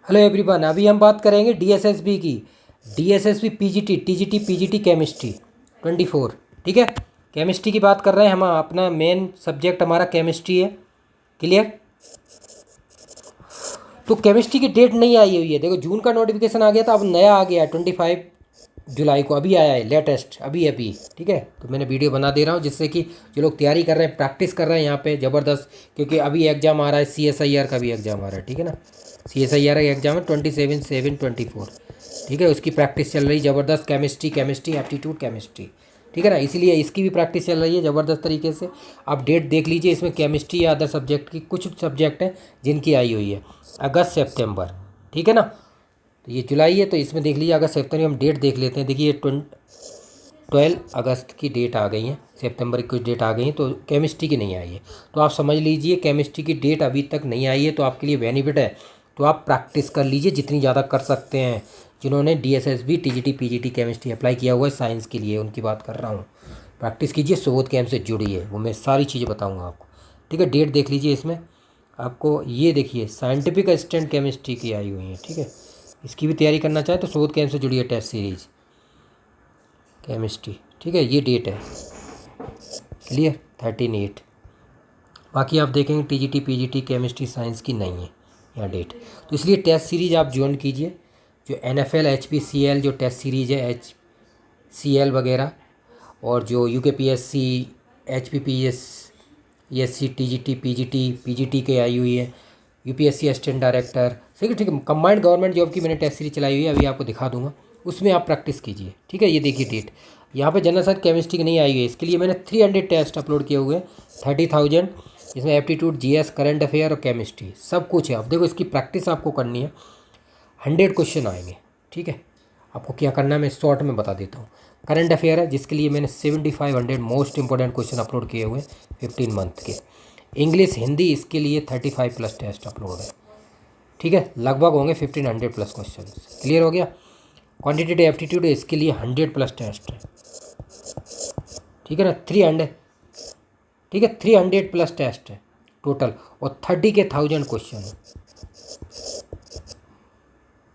Hello everyone, अभी हम बात करेंगे डीएसएसबी की। DSSB PGT, TGT, PGT chemistry 24। ठीक है, केमिस्ट्री की बात कर रहे हैं हम। अपना मेन सब्जेक्ट हमारा केमिस्ट्री है। क्लियर। तो केमिस्ट्री की डेट नहीं आई हुई है। देखो, जून का नोटिफिकेशन आ गया था, अब नया आ गया है 25 जुलाई को, अभी आया है लेटेस्ट, अभी अभी। ठीक है, तो मैंने वीडियो बना दे रहा हूँ जिससे कि जो लोग तैयारी कर रहे हैं, प्रैक्टिस कर रहे हैं यहाँ पे ज़बरदस्त, क्योंकि अभी एग्ज़ाम आ रहा है, CSIR का भी एग्ज़ाम आ रहा है। ठीक है ना, CSIR का एग्ज़ाम है 27/7/24। ठीक है, उसकी प्रैक्टिस चल रही ज़बरदस्त। Chemistry, chemistry aptitude chemistry. ठीक है ना, इसीलिए इसकी भी प्रैक्टिस चल रही है ज़बरदस्त तरीके से। आप डेट देख लीजिए, इसमें केमिस्ट्री या अदर सब्जेक्ट की कुछ सब्जेक्ट हैं जिनकी आई हुई है अगस्त सितंबर। ठीक है ना, तो ये जुलाई है, तो इसमें देख लीजिए अगस्त सितंबर। हम डेट देख लेते हैं। देखिए 12 अगस्त की डेट आ गई है, सितंबर की कुछ डेट आ गई है, तो केमिस्ट्री की नहीं आई है। तो आप समझ लीजिए केमिस्ट्री की डेट अभी तक नहीं आई है, तो आपके लिए बेनिफिट है। तो आप प्रैक्टिस कर लीजिए जितनी ज़्यादा कर सकते हैं। जिन्होंने DSSB, TGT, PGT chemistry apply किया हुआ है साइंस के लिए, उनकी बात कर रहा हूँ। प्रैक्टिस कीजिए, सुबोध कैम्प से जुड़िए, वो मैं सारी चीज़ें बताऊँगा आपको। ठीक है, डेट देख लीजिए इसमें आपको। ये देखिए साइंटिफिक असिस्टेंट केमिस्ट्री की आई हुई है। ठीक है, इसकी भी तैयारी करना चाहे तो सुबोध कैम्प से जुड़िए, टेस्ट सीरीज केमिस्ट्री। ठीक है, ये डेट है। क्लियर, 13/8। बाकी आप देखेंगे TGT, PGT केमिस्ट्री साइंस की नहीं है यहाँ डेट। तो इसलिए टेस्ट सीरीज आप ज्वाइन कीजिए, जो NFL, HPCL जो टेस्ट सीरीज है, HCL वगैरह, और जो UKPSC, HPPS, ESC, TGT, PGT के आई हुई है, UPSC असिस्टेंट डायरेक्टर। ठीक है, ठीक है, कंबाइंड गवर्नमेंट जॉब की मैंने टेस्ट सीरीज चलाई हुई है, अभी आपको दिखा दूंगा, उसमें आप प्रैक्टिस कीजिए। ठीक है, ये देखिए डेट यहाँ पे। जनरल साइंस केमिस्ट्री की नहीं आई हुई है, इसके लिए मैंने 300 टेस्ट अपलोड किए हुए हैं, 30,000। इसमें एप्टीट्यूड, GS, करंट अफेयर और केमिस्ट्री सब कुछ है। अब देखो, इसकी प्रैक्टिस आपको करनी है, 100 क्वेश्चन आएंगे। ठीक है, आपको क्या करना है मैं शॉर्ट में बता देता हूँ। करंट अफेयर है, जिसके लिए मैंने 7500 मोस्ट इंपॉर्टेंट क्वेश्चन अपलोड किए हुए 15 मंथ के। इंग्लिश, हिंदी, इसके लिए 35+ टेस्ट अपलोड है। ठीक है, लगभग होंगे 1500+ क्वेश्चन। क्लियर हो गया। क्वान्टिटेटिव एप्टीट्यूड है, इसके लिए 100+ टेस्ट है। ठीक है ना, 300। ठीक है, 300+ टेस्ट है टोटल, और 30,000 क्वेश्चन है।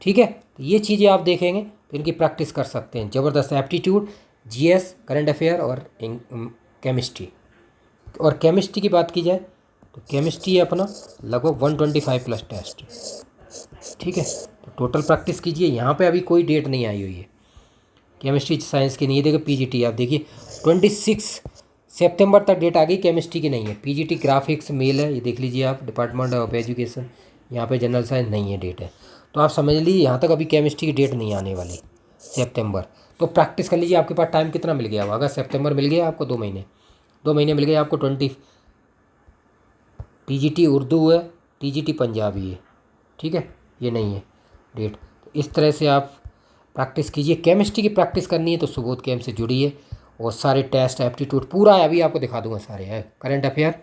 ठीक है, तो ये चीज़ें आप देखेंगे तो इनकी प्रैक्टिस कर सकते हैं ज़बरदस्त। एप्टीट्यूड, GS, करंट अफेयर और केमिस्ट्री। और केमिस्ट्री की बात की जाए तो केमिस्ट्री है अपना लगभग 125+ टेस्ट। ठीक है, तो टोटल प्रैक्टिस कीजिए। यहाँ पे अभी कोई डेट नहीं आई हुई है केमिस्ट्री साइंस की, नहीं है। देखो PGT, आप देखिए 26 सितंबर तक डेट आ गई, केमिस्ट्री की नहीं है। PGT ग्राफिक्स मेल है, ये देख लीजिए आप, डिपार्टमेंट ऑफ एजुकेशन। यहाँ पे जनरल साइंस नहीं है, डेट है। तो आप समझ लीजिए यहाँ तक अभी केमिस्ट्री की डेट नहीं आने वाली सितंबर। तो प्रैक्टिस कर लीजिए। आपके पास टाइम कितना मिल गया? अगर सितंबर मिल गया आपको 2 महीने, 2 महीने मिल गए आपको। 20 TGT उर्दू है, TGT पंजाबी है। ठीक है, ये नहीं है डेट। तो इस तरह से आप प्रैक्टिस कीजिए। केमिस्ट्री की प्रैक्टिस करनी है तो सुबोध कैम्प से जुड़िए, और सारे टेस्ट, एप्टीट्यूड पूरा है, अभी आपको दिखा दूंगा सारे है। Current affair,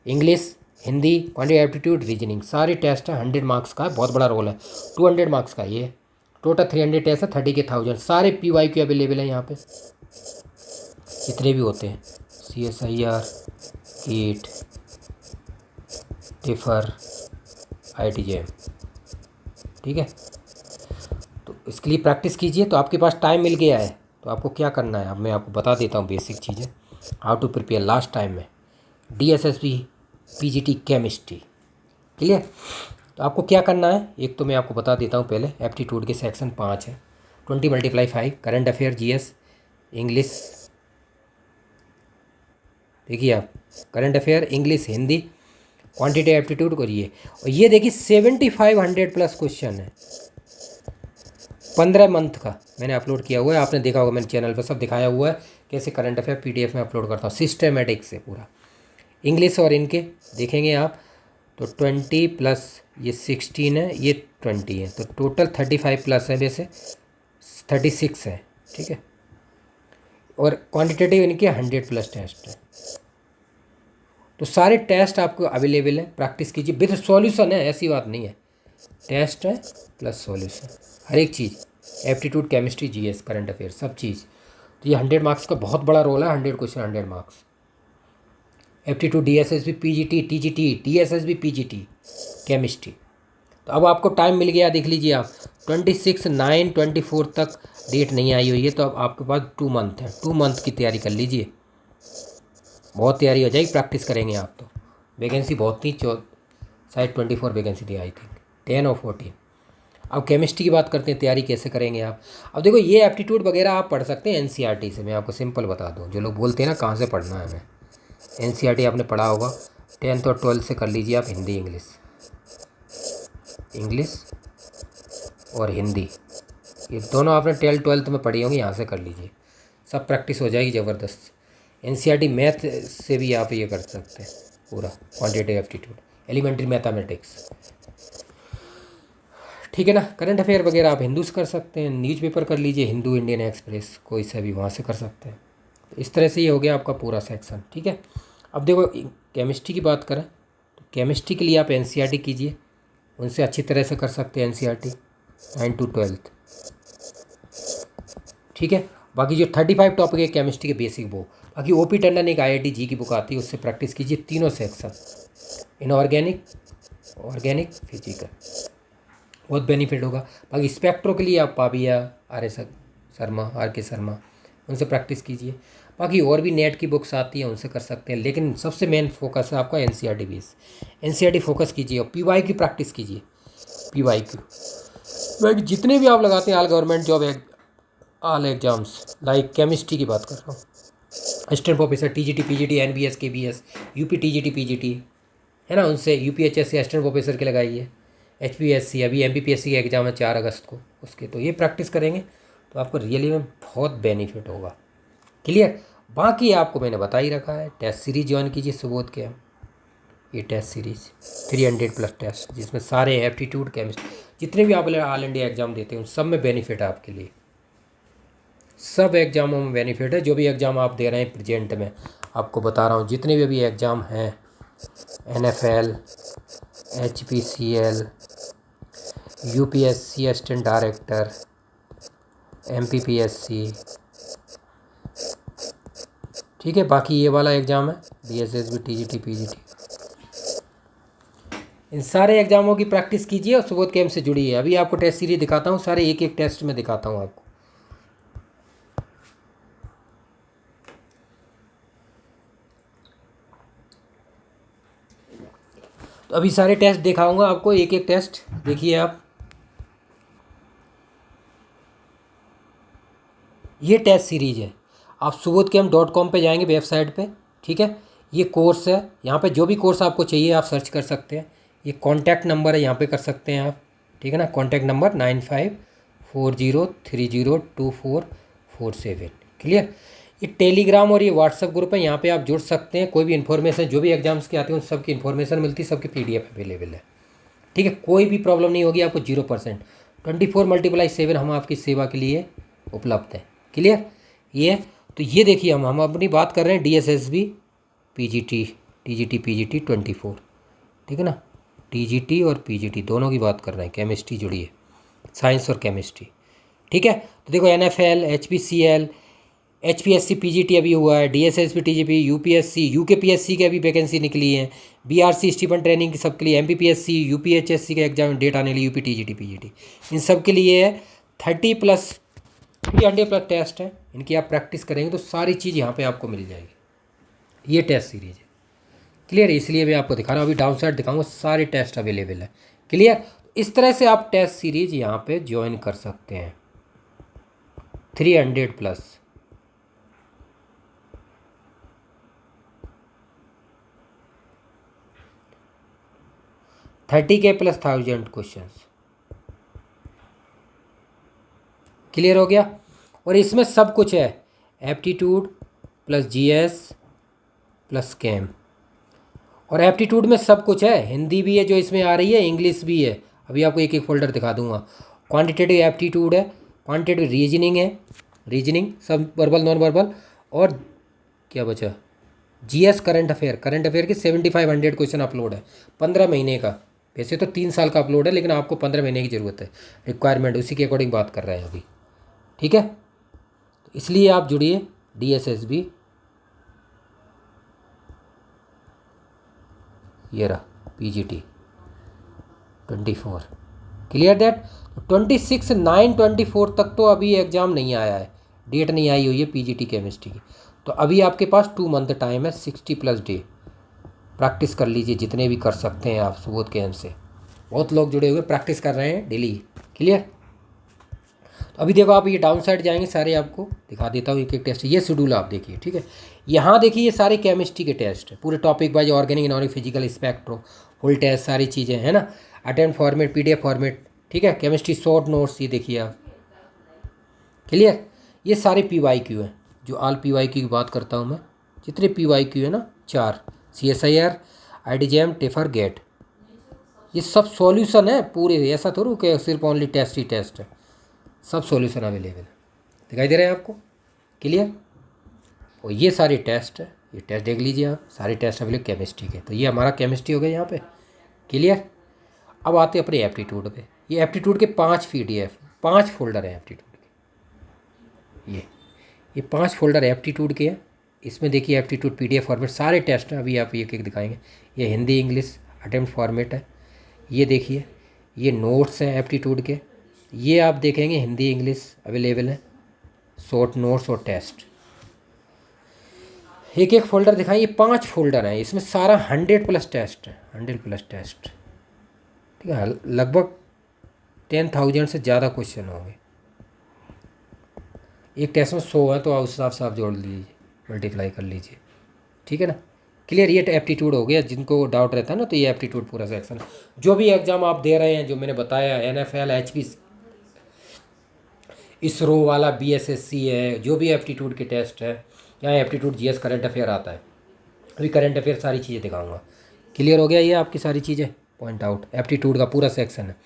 English, Hindi, quantity aptitude, reasoning, सारे टेस्ट है। 100 मार्क्स का है, बहुत बड़ा रोल है। 200 मार्क्स का ये टोटल 300 टेस्ट है, 30,000। सारे PYQ अवेलेबल है यहाँ पे, जितने भी होते हैं, CSIR, कीट, टिफर, ITJM। ठीक है, तो इसके लिए प्रैक्टिस कीजिए। तो आपके पास टाइम मिल गया है, तो आपको क्या करना है अब मैं आपको बता देता हूँ बेसिक चीज़ें, how to prepare last time में DSSB PGT केमिस्ट्री। क्लियर। तो आपको क्या करना है, एक तो मैं आपको बता देता हूँ पहले। एप्टीट्यूड के सेक्शन 5 है, 20×5। Current affair, GS, English. देखिए आप, current affair, English, Hindi, quantity aptitude करिए। और ये देखिए 7500+ क्वेश्चन है, 15 मंथ का मैंने अपलोड किया हुआ है। आपने देखा होगा, मैंने चैनल पर सब दिखाया हुआ है कैसे करंट अफेयर PDF में अपलोड करता हूँ सिस्टमेटिक से पूरा। इंग्लिश और इनके देखेंगे आप तो 20+, ये 16 है, ये 20 है, तो टोटल 35+ है, वैसे 36 है। ठीक है, और क्वांटिटेटिव इनके 100+ टेस्ट है। तो सारे टेस्ट आपको अवेलेबल है, प्रैक्टिस कीजिए। विद सॉल्यूशन है, ऐसी बात नहीं है, टेस्ट है प्लस सॉल्यूशन, हर एक चीज़। Aptitude, chemistry, GS, current affair, सब चीज़। तो ये 100 मार्क्स का बहुत बड़ा रोल है। 100 question, 100 marks. Aptitude, DSSB PGT, TGT, DSSB PGT chemistry, तो अब आपको टाइम मिल गया, देख लीजिए आप 26/9/24 तक डेट नहीं आई हुई है, तो अब आपके पास 2 मंथ है। 2 मंथ की तैयारी कर लीजिए, बहुत तैयारी हो जाएगी, प्रैक्टिस करेंगे आप तो। वैकेंसी बहुत थी, शायद 24 वैकेंसी थी आई थिंक, 10 और 14। अब केमिस्ट्री की बात करते हैं, तैयारी कैसे करेंगे आप। अब देखो ये एप्टीट्यूड वगैरह आप पढ़ सकते हैं एनसीईआरटी से। मैं आपको सिंपल बता दूं, जो लोग बोलते हैं ना कहाँ से पढ़ना है हमें, एनसीईआरटी आपने पढ़ा होगा, 10th और 12th से कर लीजिए आप। हिंदी इंग्लिश और हिंदी, ये दोनों आपने 12th में पढ़ी होंगी, यहाँ से कर लीजिए, सब प्रैक्टिस हो जाएगी ज़बरदस्त। एनसीईआरटी मैथ से भी आप ये कर सकते हैं पूरा, क्वान्टिटेटिव एप्टीट्यूड, एलिमेंट्री मैथमेटिक्स, ठीक है ना। करंट अफेयर वगैरह आप हिंदू से कर सकते हैं, न्यूज़पेपर कर लीजिए, हिंदू, इंडियन एक्सप्रेस, कोई सा भी वहाँ से कर सकते हैं। तो इस तरह से ये हो गया आपका पूरा सेक्शन, ठीक है। अब देखो केमिस्ट्री की बात करें तो केमिस्ट्री के लिए आप एनसीईआरटी कीजिए, उनसे अच्छी तरह से कर सकते हैं एनसीईआरटी 9 to 12, ठीक है। बाकी जो 35 टॉपिक है केमिस्ट्री के बेसिक वो, बाकी ओपी टंडन एक आईआईटी जी की बुक आती है, उससे प्रैक्टिस कीजिए तीनों सेक्शन, इनऑर्गेनिक, ऑर्गेनिक, फिजिकल, बहुत बेनिफिट होगा। बाकी स्पेक्ट्रो के लिए आप पाबिया, आर के शर्मा, उनसे प्रैक्टिस कीजिए। बाकी और भी नेट की बुक्स आती हैं, उनसे कर सकते हैं, लेकिन सबसे मेन फोकस है आपका एनसीईआरटी बेस। एनसीईआरटी फोकस कीजिए और पीवाई की प्रैक्टिस कीजिए। पीवाई क्यू बाकी जितने भी आप लगाते हैं all government job, all exams, like chemistry की बात कर रहा हूँ, assistant professor, TGT, PGT, NBS, KBS, UP TGT, PGT, है ना, उनसे यूपीएचएससी असिस्टेंट प्रोफेसर के लगाइए। एचपीएससी, अभी एमपीपीएससी का एग्ज़ाम है 4 अगस्त को, उसके तो ये प्रैक्टिस करेंगे तो आपको रियली में बहुत बेनिफिट होगा। क्लियर। बाकी आपको मैंने बता ही रखा है, टेस्ट सीरीज ज्वाइन कीजिए सुबोध के, ये टेस्ट सीरीज 300+ टेस्ट, जिसमें सारे एप्टीट्यूड, केमिस्ट्री, जितने भी आप ऑल इंडिया एग्ज़ाम देते हैं उन सब में बेनिफिट है आपके लिए, सब एग्ज़ामों में बेनिफिट है। जो भी एग्ज़ाम आप दे रहे हैं प्रेजेंट में, आपको बता रहा हूँ, जितने भी अभी एग्ज़ाम हैं, NFL, HPCL, UPSC assistant director, MPPSC, ठीक है। बाकी ये वाला एग्ज़ाम है DSSB, TGT, PGT, इन सारे एग्ज़ामों की प्रैक्टिस कीजिए और सुबोध कैंप से जुड़िए। अभी आपको टेस्ट सीरीज दिखाता हूँ, सारे एक एक टेस्ट में दिखाता हूँ आपको। तो अभी सारे टेस्ट दिखाऊंगा आपको, एक एक टेस्ट देखिए आप। ये टेस्ट सीरीज है, आप subodhcamp.com पे जाएंगे वेबसाइट पे, ठीक है। ये कोर्स है, यहाँ पे जो भी कोर्स आपको चाहिए आप सर्च कर सकते हैं। ये कॉन्टैक्ट नंबर है, यहाँ पे कर सकते हैं आप, ठीक है ना। Contact number 9540302447, clear. ये टेलीग्राम और ये व्हाट्सअप ग्रुप है, यहाँ पे आप जुड़ सकते हैं। कोई भी इन्फॉर्मेशन जो भी एग्जाम्स की आती है उन सबकी इन्फॉर्मेशन मिलती है, सबकी PDF अवेलेबल है, ठीक है। कोई भी प्रॉब्लम नहीं होगी आपको, 0%। 24/7 हम आपकी सेवा के लिए उपलब्ध हैं, क्लियर। ये तो ये देखिए, हम अपनी बात कर रहे हैं DSSB, PGT, TGT, PGT 24, ठीक है ना। TGT और PGT दोनों की बात कर रहे हैं, केमिस्ट्री जुड़ी है, साइंस और केमिस्ट्री, ठीक है। तो देखो NFL, HPCL, HPSC, PGT अभी हुआ है, DSSB, TGP, UPSC, UKPSC की अभी वैकेंसी निकली है, BRC स्टीफन ट्रेनिंग की सबके लिए, MPPSC, UPHSC का एग्जाम डेट आने लिए, UP TGT, PGT, इन सब के लिए 300+ टेस्ट है। इनकी आप प्रैक्टिस करेंगे तो सारी चीज़ यहाँ पे आपको मिल जाएगी। ये टेस्ट सीरीज है, क्लियर है, इसलिए मैं आपको दिखा रहा हूँ। अभी डाउन साइड दिखाऊंगा, सारे टेस्ट अवेलेबल है, क्लियर। इस तरह से आप टेस्ट सीरीज यहाँ पे ज्वाइन कर सकते हैं, 300+, $30K + 1000 क्वेश्चन, क्लियर हो गया। और इसमें सब कुछ है, aptitude plus GS plus chem, और एप्टीट्यूड में सब कुछ है, हिंदी भी है जो इसमें आ रही है, इंग्लिश भी है। अभी आपको एक एक फोल्डर दिखा दूंगा। क्वांटिटेटिव एप्टीट्यूड है, क्वांटिटेटिव रीजनिंग है, रीजनिंग सब वर्बल नॉन वर्बल, और क्या बचा, GS करंट अफेयर के 7500 क्वेश्चन अपलोड है, 15 महीने का। वैसे तो 3 साल का अपलोड है, लेकिन आपको 15 महीने की ज़रूरत है, रिक्वायरमेंट उसी के अकॉर्डिंग बात कर रहे हैं अभी, ठीक है। तो इसलिए आप जुड़िए DSSB, ये रहा PGT 24, क्लियर दैट। 26/9/24 तक तो अभी एग्ज़ाम नहीं आया है, डेट नहीं आई हुई है पीजीटी केमिस्ट्री की। तो अभी आपके पास 2 मंथ टाइम है, 60+ डे। प्रैक्टिस कर लीजिए जितने भी कर सकते हैं आप सुबोध के एम से। बहुत लोग जुड़े हुए प्रैक्टिस कर रहे हैं डेली। क्लियर। तो अभी देखो आप ये डाउन साइड जाएंगे, सारे आपको दिखा देता हूँ एक एक टेस्ट। ये शेड्यूल आप देखिए, ठीक है। यहाँ देखिए ये सारे केमिस्ट्री के टेस्ट है, पूरे topic wise, organic inorganic physical spectro full test सारी चीज़ें है ना। अटेम्प्ट फॉर्मेट PDF फॉर्मेट, ठीक है। केमिस्ट्री शॉर्ट नोट्स ये देखिए आप। क्लियर। ये सारे PYQ हैं, जो ऑल PYQ की बात करता हूँ मैं। जितने PYQ है ना 4, CSIR, IDJM, टेफर, गेट, ये सब सॉल्यूशन है पूरे। ऐसा थोड़ा कि सिर्फ ओनली टेस्ट ही टेस्ट है, सब सॉल्यूशन अवेलेबल है। दिखाई दे रहा है आपको। क्लियर। और ये सारे टेस्ट है, ये टेस्ट देख लीजिए आप, सारे टेस्ट अवेलेबल केमिस्ट्री के। तो ये हमारा केमिस्ट्री हो गया यहाँ पे। क्लियर। अब आते हैं अपने एप्टीट्यूड पे। ये एप्टीट्यूड के 5 PDF, 5 फोल्डर हैं एप्टीट्यूड के। ये 5 फोल्डर एप्टीट्यूड के हैं। इसमें देखिए एप्टीट्यूड PDF फॉर्मेट सारे टेस्ट हैं, अभी आप एक एक दिखाएंगे। ये हिंदी इंग्लिश अटेम्प्ट फॉर्मेट है। ये देखिए ये नोट्स हैं एप्टीट्यूड के। ये आप देखेंगे हिंदी इंग्लिश अवेलेबल है, शॉर्ट नोट्स और टेस्ट। एक एक फोल्डर दिखाएं। ये 5 फोल्डर हैं, इसमें सारा 100+ टेस्ट है, 100+ टेस्ट, ठीक है। लगभग 10,000 से ज़्यादा क्वेश्चन होंगे। एक टेस्ट में 100 है, तो आप उस हिसाब से आप जोड़ लीजिए, मल्टीप्लाई कर लीजिए, ठीक है ना। क्लियर। ये एप्टीट्यूड हो गया, जिनको डाउट रहता है ना, तो ये एप्टीट्यूड पूरा सेक्शन है। जो भी एग्ज़ाम आप दे रहे हैं, जो मैंने बताया, NFL, HP, इसरो वाला, BSSC है, जो भी एप्टीट्यूड के टेस्ट है, यहाँ एप्टीट्यूड GS करंट अफेयर आता है। अभी करंट अफेयर सारी चीज़ें दिखाऊंगा। क्लियर हो गया ये आपकी सारी चीज़ें। पॉइंट आउट एप्टीट्यूड का पूरा सेक्शन है,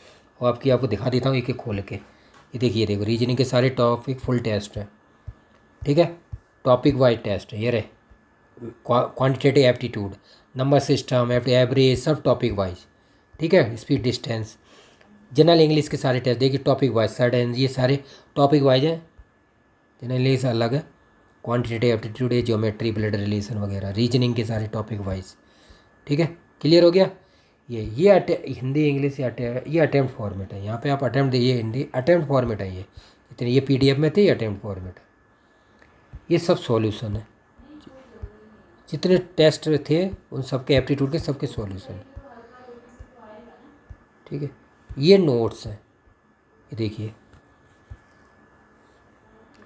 और आपको दिखा देता हूँ एक एक खोल के। ये देखिए, देखो रीजनिंग के सारे टॉपिक फुल टेस्ट हैं, ठीक है। टॉपिक वाइज टेस्ट है, ये रहे quantitative aptitude, number system, average, सब टॉपिक वाइज, ठीक है। स्पीड डिस्टेंस, जनरल इंग्लिश के सारे टेस्ट देखिए टॉपिक वाइज, सडन, ये सारे टॉपिक वाइज हैं। जनरल इंग्लिश अलग है, क्वान्टिटेटिव एप्टीट्यूड है, ज्योमेट्री, ब्लड रिलेशन वगैरह, रीजनिंग के सारे टॉपिक वाइज, ठीक है। क्लियर हो गया। ये हिंदी इंग्लिश ये अटेम्प्ट फॉर्मेट है। यहाँ पे आप अटेम्प्ट देखिए, हिंदी अटेम्प्ट फॉर्मेट है। ये जितने ये PDF में थे, ये अटेम्प्ट फॉर्मेट है। ये सब सॉल्यूशन है, जितने टेस्ट थे उन सबके एप्टीट्यूड के सबके सॉल्यूशन, ठीक है। ये नोट्स हैं, ये देखिए,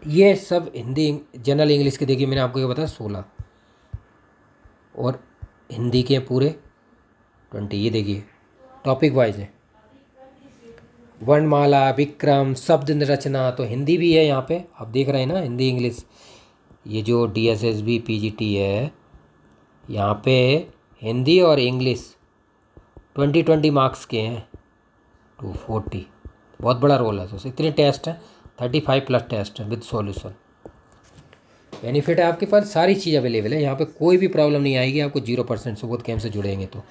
ये सब हिंदी जनरल इंग्लिश के देखिए, मैंने आपको ये बताया 16, और हिंदी के पूरे 20। ये देखिए टॉपिक वाइज है, वर्णमाला, विक्रम, शब्द रचना, तो हिंदी भी है यहाँ पे, आप देख रहे हैं ना, हिंदी इंग्लिश। ये जो DSSB PGT है, यहाँ पे हिंदी और इंग्लिश 20-20 मार्क्स के हैं, 240, बहुत बड़ा रोल है। तो इतने टेस्ट हैं, 35+ टेस्ट हैं विद सॉल्यूशन। बेनिफिट है आपके पास, सारी चीज़ अवेलेबल है यहाँ पे, कोई भी प्रॉब्लम नहीं आएगी आपको 0% सुबोध कैम्प से जुड़ेंगे तो।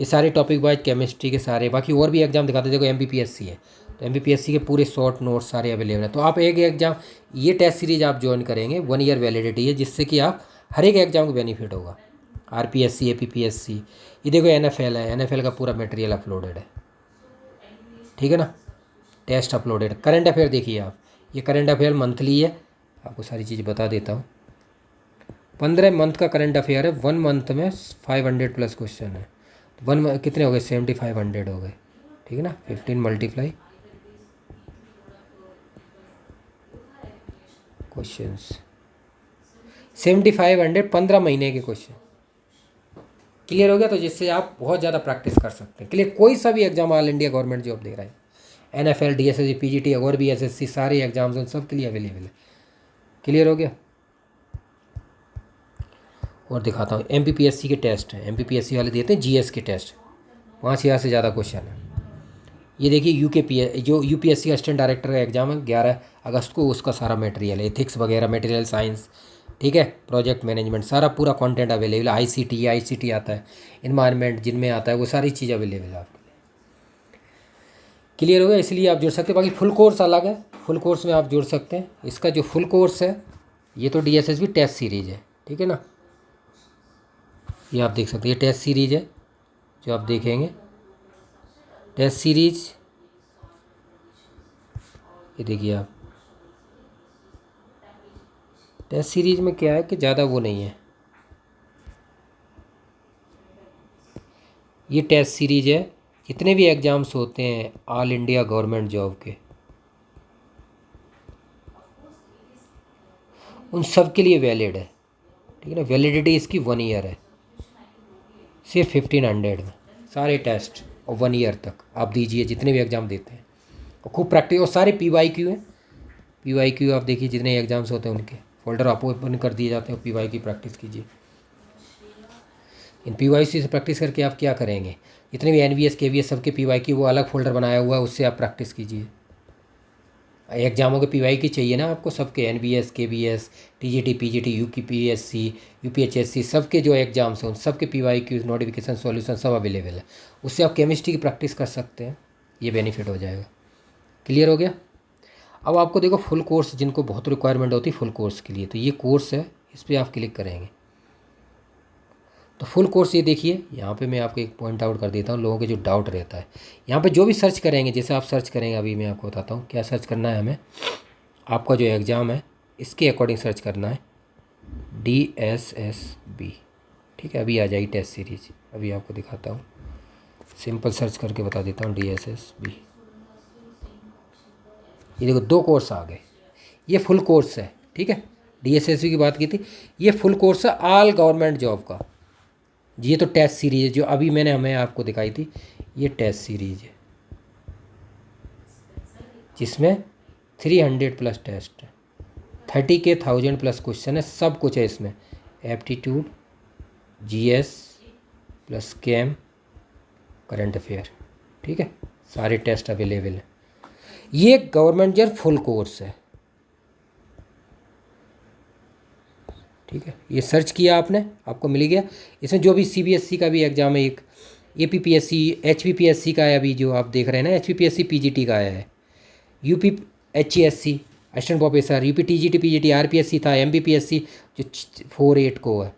ये सारे टॉपिक वाइज केमिस्ट्री के सारे, बाकी और भी एग्जाम दिखाते हैं। देखो MPPSC है, तो MPPSC के पूरे शॉर्ट नोट्स सारे अवेलेबल है। तो आप एक एग्जाम, ये टेस्ट सीरीज आप ज्वाइन करेंगे, 1 ईयर वैलिडिटी है, जिससे कि आप हर एक एग्जाम को बेनिफिट होगा। RPSC, APPSC, ये देखो NFL है, NFL का पूरा मटेरियल अपलोडेड है, ठीक है ना, टेस्ट अपलोडेड। करंट अफेयर देखिए आप, ये करंट अफेयर मंथली है, आपको सारी चीज़ बता देता हूँ। 15 मंथ का करंट अफेयर है, 1 मंथ में 500+ क्वेश्चन है। 1 कितने हो गए, 7500 हो गए, ठीक है ना। 15 मल्टीप्लाई क्वेश्चंस, 7500, 15 महीने के क्वेश्चन। क्लियर हो गया। तो जिससे आप बहुत ज़्यादा प्रैक्टिस कर सकते हैं। क्लियर। कोई सा भी exam all India government job दे रहा है, NFL, DSSB, PGT और भी SSC, सारे एग्जाम्स उन सब के लिए अवेलेबल है। क्लियर हो गया। और दिखाता हूँ, MPPSC के टेस्ट हैं, MPPSC वाले देते हैं GS के टेस्ट, 5000 से ज़्यादा क्वेश्चन है। ये देखिए जो UPSC असिस्टेंट डायरेक्टर का एग्जाम है 11 अगस्त को, उसका सारा मटेरियल, एथिक्स वगैरह, मटेरियल साइंस, ठीक है, प्रोजेक्ट मैनेजमेंट, सारा पूरा कंटेंट अवेलेबल है। ICT आता है, इन्वायरमेंट जिनमें आता है, वो सारी चीज़ अवेलेबल है आपके लिए। क्लियर हो गया। इसलिए आप जुड़ सकते हैं। बाकी फुल कोर्स अलग है, फुल कोर्स में आप जुड़ सकते हैं। इसका जो फुल कोर्स है, ये तो DSSB टेस्ट सीरीज है, ठीक है ना, ये आप देख सकते हैं, ये टेस्ट सीरीज है जो आप देखेंगे, टेस्ट सीरीज ये देखिए आप, टेस्ट सीरीज में क्या है कि ज़्यादा वो नहीं है, ये टेस्ट सीरीज है, जितने भी एग्ज़ाम्स होते हैं ऑल इंडिया गवर्नमेंट जॉब के, उन सब के लिए वैलिड है, ठीक है ना। वैलिडिटी इसकी 1 ईयर है, सिर्फ 1500 में सारे टेस्ट, और 1 ईयर तक आप दीजिए जितने भी एग्ज़ाम देते हैं, और खूब प्रैक्टिस, और सारे PYQ हैं। PYQ आप देखिए, जितने एग्ज़ाम्स होते हैं उनके फोल्डर आपको ओपन कर दिए जाते हैं, PYQ की प्रैक्टिस कीजिए। इन PYQ से प्रैक्टिस करके आप क्या करेंगे, जितने भी NVS KVS सबके PYQ वो अलग फोल्डर बनाया हुआ है, उससे आप प्रैक्टिस कीजिए। एग्जामों के PYQ चाहिए ना आपको, सबके NVS KVS TGT PGT UPSC UPHSC सबके जो एग्ज़ाम्स हैं उन सबके PYQ नोटिफिकेशन सॉल्यूशन सब अवेलेबल है, उससे आप केमिस्ट्री की प्रैक्टिस कर सकते हैं, ये बेनिफिट हो जाएगा। क्लियर हो गया। अब आपको देखो फुल कोर्स, जिनको बहुत रिक्वायरमेंट होती है फुल कोर्स के लिए, तो ये कोर्स है, इस पर आप क्लिक करेंगे तो फुल कोर्स ये देखिए, यहाँ पे मैं आपको एक पॉइंट आउट कर देता हूँ, लोगों के जो डाउट रहता है, यहाँ पे जो भी सर्च करेंगे, जैसे आप सर्च करेंगे, अभी मैं आपको बताता हूँ क्या सर्च करना है हमें। आपका जो एग्ज़ाम है इसके अकॉर्डिंग सर्च करना है DSSB, ठीक है। अभी आ जाएगी टेस्ट सीरीज, अभी आपको दिखाता हूँ, सिंपल सर्च करके बता देता हूँ DSSB। ये देखो 2 कोर्स आ गए, ये फुल कोर्स है, ठीक है। DSSB की बात की थी, ये फुल कोर्स है ऑल गवर्नमेंट जॉब का। ये तो टेस्ट सीरीज है जो अभी मैंने हमें आपको दिखाई थी, ये टेस्ट सीरीज है जिसमें 300 प्लस टेस्ट है, 30 के 1000 प्लस क्वेश्चन है, सब कुछ है इसमें, एप्टीट्यूड GS प्लस केम करंट अफेयर, ठीक है, सारे टेस्ट अवेलेबल हैं। ये गवर्नमेंट जॉब फुल कोर्स है, ठीक है। ये सर्च किया आपने, आपको मिल गया। इसमें जो भी CBSE का भी एग्ज़ाम है, एक APPSC HPPSC का है, अभी जो आप देख रहे हैं ना HPPSC PGT का आया है, UPHESC assistant professor, UPTGT PGT RPSC था, MPPSC जो 48 को है,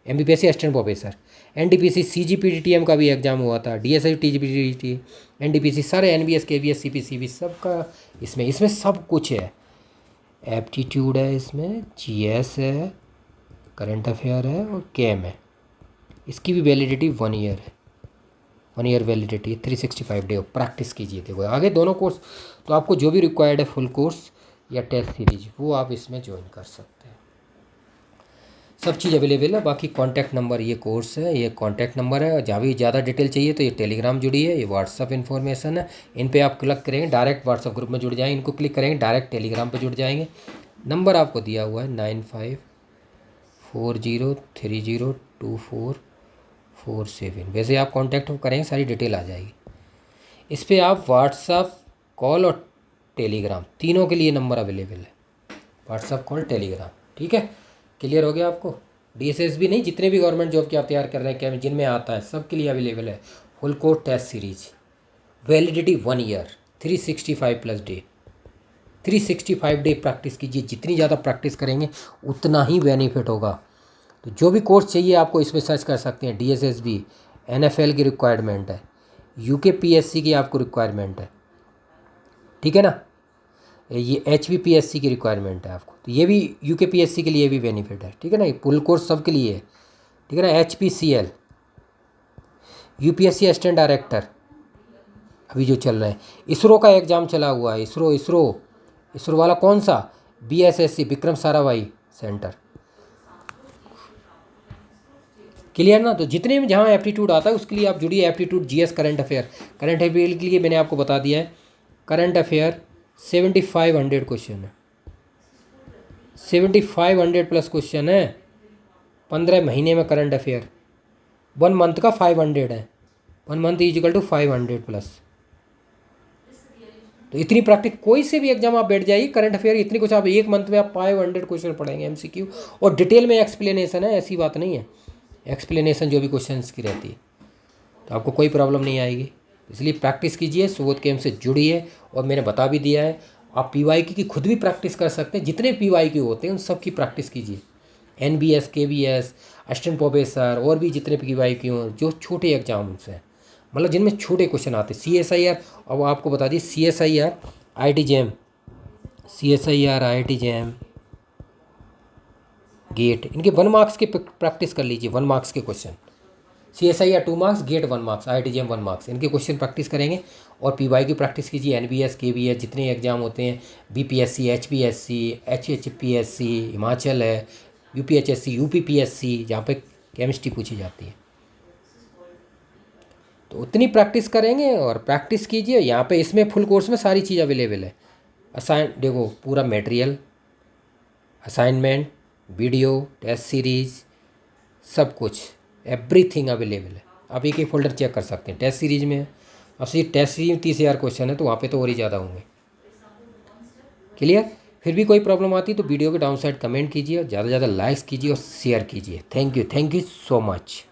MPPSC assistant professor, NDPC CGPTM का भी एग्ज़ाम हुआ था, DSI TGPT NDPC, सारे NBS KVS CPCB सबका इसमें सब कुछ है, एप्टीट्यूड है, इसमें GS है, करंट अफेयर है और केम है। इसकी भी वैलिडिटी 1 ईयर है, 1 ईयर वैलिडिटी, 365 डे प्रैक्टिस कीजिए। देखो आगे दोनों कोर्स, तो आपको जो भी रिक्वायर्ड है फुल कोर्स या टेस्ट सीरीज वो आप इसमें ज्वाइन कर सकते हैं, सब चीज़ अवेलेबल है। बाकी कॉन्टैक्ट नंबर, ये कोर्स है, ये कॉन्टैक्ट नंबर है, और जहाँ भी ज़्यादा डिटेल चाहिए तो ये टेलीग्राम जुड़ी है, ये व्हाट्सअप इन्फॉर्मेशन है, इन पे आप क्लिक करेंगे डायरेक्ट व्हाट्सअप ग्रुप में जुड़ जाएंगे, इनको क्लिक करेंगे डायरेक्ट टेलीग्राम पर जुड़ जाएंगे। नंबर आपको दिया हुआ है 9540302447, वैसे आप कॉन्टैक्ट करेंगे सारी डिटेल आ जाएगी। इस पर आप व्हाट्सअप कॉल और टेलीग्राम तीनों के लिए नंबर अवेलेबल है, व्हाट्सअप कॉल टेलीग्राम, ठीक है। क्लियर हो गया आपको। DSSB नहीं, जितने भी गवर्नमेंट जॉब की आप तैयार कर रहे हैं, क्या जिनमें आता है सब के लिए अवेलेबल है full course test series, validity 1 year, 365 plus day, 365 day practice कीजिए, जितनी ज़्यादा प्रैक्टिस करेंगे उतना ही बेनिफिट होगा। तो जो भी कोर्स चाहिए आपको इसमें सर्च कर सकते हैं, DSSB NFL की रिक्वायरमेंट है, UKPSC की आपको रिक्वायरमेंट है, ठीक है ना, ये HPPSC की रिक्वायरमेंट है आपको, तो ये भी UKPSC के लिए भी बेनिफिट है, ठीक है ना, ये फुल कोर्स सब के लिए है, ठीक है ना। HPCL UPSC असिस्टेंट डायरेक्टर अभी जो चल रहे हैं, इसरो का एग्ज़ाम चला हुआ है, इसरो वाला कौन सा, BSSC Vikram Sarabhai centre, clear ना। तो जितने भी जहाँ एप्टीट्यूड आता है उसके लिए आप जुड़िए, एप्टीट्यूड GS करंट अफेयर के लिए मैंने आपको बता दिया है, करंट अफेयर 7500 क्वेश्चन है, 7500 प्लस क्वेश्चन है, 15 महीने में करंट अफेयर, 1 मंथ का 500 है, 1 मंथ इजिकल टू 500 प्लस। तो इतनी प्रैक्टिस, कोई से भी एग्जाम आप बैठ जाइए करंट अफेयर, इतनी कुछ आप 1 मंथ में आप 500 क्वेश्चन पढ़ेंगे MCQ, और डिटेल में एक्सप्लेनेशन है, ऐसी बात नहीं है, एक्सप्लेनेशन जो भी क्वेश्चन की रहती है, तो आपको कोई प्रॉब्लम नहीं आएगी। इसलिए प्रैक्टिस कीजिए, सुबोध कैम्प से जुड़िए, और मैंने बता भी दिया है आप PYQ की खुद भी प्रैक्टिस कर सकते हैं, जितने PYQ होते हैं उन सब की प्रैक्टिस कीजिए, NBS KVS असिस्टेंट प्रोफेसर और भी जितने PYQ हों जो छोटे एग्जाम्स हैं, मतलब जिनमें छोटे क्वेश्चन आते हैं, CSIR, अब आपको बता दिए CSIR IT JAM CSIR, IIT JAM, GATE, इनके 1 मार्क्स के प्रैक्टिस कर लीजिए, 1 मार्क्स के question. CSIR 2 marks, GATE 1 marks, IIT JAM 1 marks, इनके क्वेश्चन प्रैक्टिस करेंगे। और PY की प्रैक्टिस कीजिए, NBS KBS जितने एग्जाम होते हैं, BPSC HPSC HHPSC, हिमाचल है, UPHSC UPPSC, जहाँ पे केमिस्ट्री पूछी जाती है, तो उतनी प्रैक्टिस करेंगे। और प्रैक्टिस कीजिए यहाँ पे, इसमें फुल कोर्स में सारी चीज़ अवेलेबल है। देखो पूरा material, assignment, video, test series, सब कुछ, एवरीथिंग अवेलेबल है। आप एक एक फोल्डर चेक कर सकते हैं। टेस्ट सीरीज में अब सिर्फ टेस्ट सीरीज में 30,000 क्वेश्चन है, तो वहाँ पे तो और ही ज़्यादा होंगे। क्लियर? फिर भी कोई प्रॉब्लम आती है तो वीडियो के डाउन साइड कमेंट कीजिए, ज़्यादा से ज़्यादा लाइक्स कीजिए और शेयर कीजिए। Thank you so much.